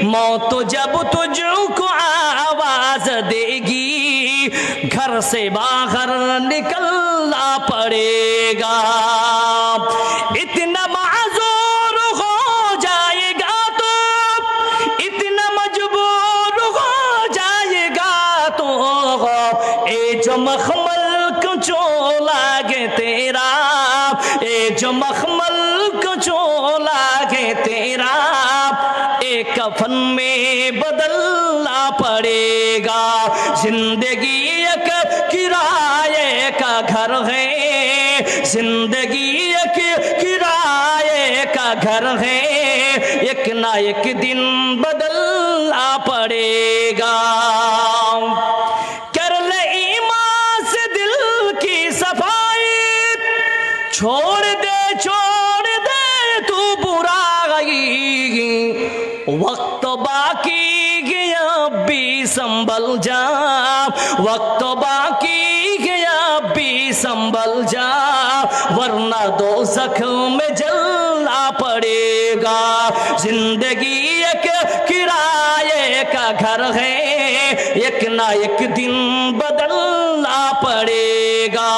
موت جب تجھ کو آواز دے گی گھر سے باہر نکلنا پڑے گا اتنا معذور ہو جائے گا تو اتنا مجبور ہو جائے گا تو اے جو مخمل کو چولا گے تیرا اے جو مخمل کو چولا گے تیرا ایک کفن میں بدلنا پڑے گا زندگی ایک کرائے کا گھر ہے زندگی ایک کرائے کا گھر ہے ایک نہ ایک دن بدلنا پڑے گا کر لے ایمان سے دل کی صفائی چھوڑ دے تو برائی وقت باقی گیا بھی سنبھل جا وقت باقی گیا بھی سنبھل جا ورنہ دوزخ میں جلنا پڑے گا زندگی ایک کرائے کا گھر ہے ایک نہ ایک دن بدلنا پڑے گا